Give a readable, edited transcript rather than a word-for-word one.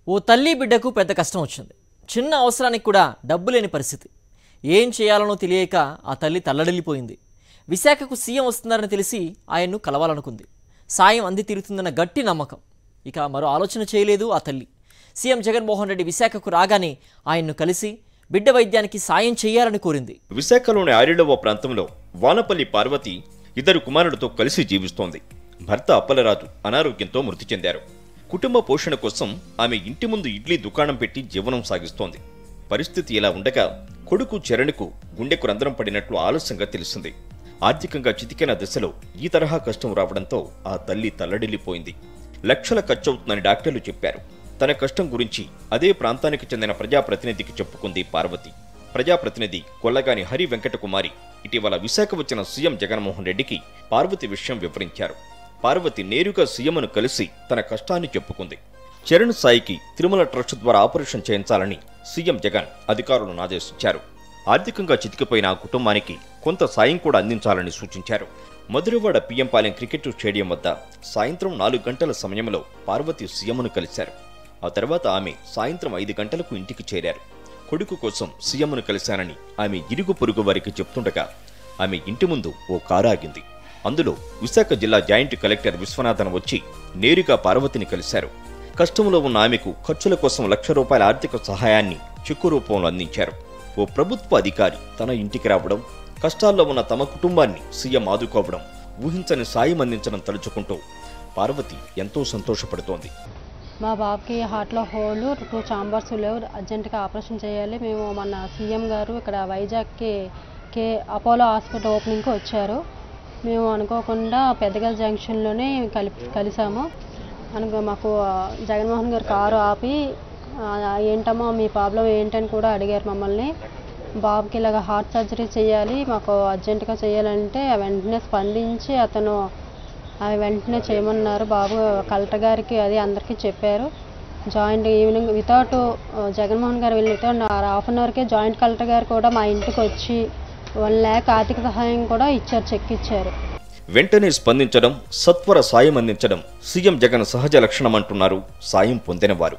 ఓ తల్లి బిడ్డకు పెద్ద కష్టం వచ్చింది. చిన్న అవసరానికి కూడా డబ్బు లేని పరిస్థితి. ఏం చేయాలనో తెలియక ఆ తల్లి తల్లడిల్లిపోయింది. విశాఖకు సీఎం వస్తున్నారని తెలిసి ఆయన్ను కలవాలనుకుంది. సాయం అంది తీరుతుందన్న గట్టి నమ్మకం. ఇక మరో ఆలోచన చేయలేదు ఆ తల్లి. సీఎం జగన్మోహన్ రెడ్డి విశాఖకు రాగానే ఆయన్ను కలిసి బిడ్డ వైద్యానికి సాయం చేయాలని కోరింది. విశాఖలోని ఆరిడవ ప్రాంతంలో వానపల్లి పార్వతి ఇద్దరు కుమారులతో కలిసి జీవిస్తోంది. భర్త అప్పలరాజు అనారోగ్యంతో మృతి చెందారు. కుటుంబ పోషణ కోసం ఆమె ఇంటి ముందు ఇడ్లీ దుకాణం పెట్టి జీవనం సాగిస్తోంది. పరిస్థితి ఇలా ఉండగా కొడుకు చరణ్కు గుండెకు రంధ్రం పడినట్లు ఆలస్యంగా తెలిసింది. ఆర్థికంగా చితికిన దశలో ఈ తరహా కష్టం రావడంతో ఆ తల్లి తల్లడిల్లిపోయింది. లక్షల ఖర్చవుతుందని డాక్టర్లు చెప్పారు. తన కష్టం గురించి అదే ప్రాంతానికి చెందిన ప్రజాప్రతినిధికి చెప్పుకుంది పార్వతి. ప్రజాప్రతినిధి కొల్లగాని హరి వెంకటకుమారి ఇటీవల విశాఖ వచ్చిన సీఎం జగన్మోహన్ రెడ్డికి పార్వతి విషయం వివరించారు. పార్వతి నేరుగా సీఎంను కలిసి తన కష్టాన్ని చెప్పుకుంది. చరణ్ సాయికి తిరుమల ట్రస్ట్ ద్వారా ఆపరేషన్ చేయించాలని సీఎం జగన్ అధికారులను ఆదేశించారు. ఆర్థికంగా చితికిపోయిన ఆ కుటుంబానికి కొంత సాయం కూడా అందించాలని సూచించారు. మధురవాడ పిఎంపాలెం క్రికెట్ స్టేడియం వద్ద సాయంత్రం 4 గంటల సమయంలో పార్వతి సీఎంను కలిశారు. ఆ తర్వాత ఆమె సాయంత్రం 5 గంటలకు ఇంటికి చేరారు. కొడుకు కోసం సీఎంను కలిశానని ఆమె ఇరుగు పొరుగు వారికి చెప్తుండగా ఆమె ఇంటి ముందు ఓ కారు ఆగింది. అందులో విశాఖ జిల్లా జాయింట్ కలెక్టర్ విశ్వనాథన్ వచ్చి నేరుగా పార్వతిని కలిశారు. కష్టంలో ఉన్న ఆమెకు ఖర్చుల కోసం ₹1,00,000 ఆర్థిక సహాయాన్ని చెక్కు రూపంలో అందించారు. ఓ ప్రభుత్వ అధికారి తన ఇంటికి రావడం, కష్టాల్లో ఉన్న తమ కుటుంబాన్ని సీఎం ఆదుకోవడం, ఊహించని సాయం అందించడం తలుచుకుంటూ పార్వతి ఎంతో సంతోషపడుతోంది. మా బాబుకి హార్ట్లో హోల్ 2 చాంబర్స్ లేవు, అర్జెంటుగా ఆపరేషన్ చేయాలి. మేము మన సీఎం గారు ఇక్కడ వైజాగ్కి అపోలో హాస్పిటల్ ఓపెనింగ్కి వచ్చారు. మేము అనుకోకుండా పెద్దగల్ జంక్షన్లోనే కలిసాము. మాకు జగన్మోహన్ గారు కారు ఆపి ఏంటమ్మా మీ ప్రాబ్లం ఏంటని కూడా అడిగారు మమ్మల్ని. బాబుకి ఇలాగ హార్ట్ సర్జరీ చేయాలి, మాకు అర్జెంటుగా చేయాలంటే వెంటనే స్పందించి అతను వెంటనే చేయమన్నారు. బాబు కలెక్టర్ గారికి అది అందరికీ చెప్పారు. జాయింట్ ఈవినింగ్ వితౌట్ జగన్మోహన్ గారు వెళ్ళి వితౌట్ ½ అన్ అవర్కే జాయింట్ కలెక్టర్ గారు కూడా మా ఇంటికి వచ్చి 1 lakh ఆర్థిక సహాయం కూడా ఇచ్చారు, చెక్ ఇచ్చారు. వెంటనే స్పందించడం, సత్వర సాయం అందించడం సీఎం జగన్ సహజ లక్షణమంటున్నారు సాయం పొందినవారు.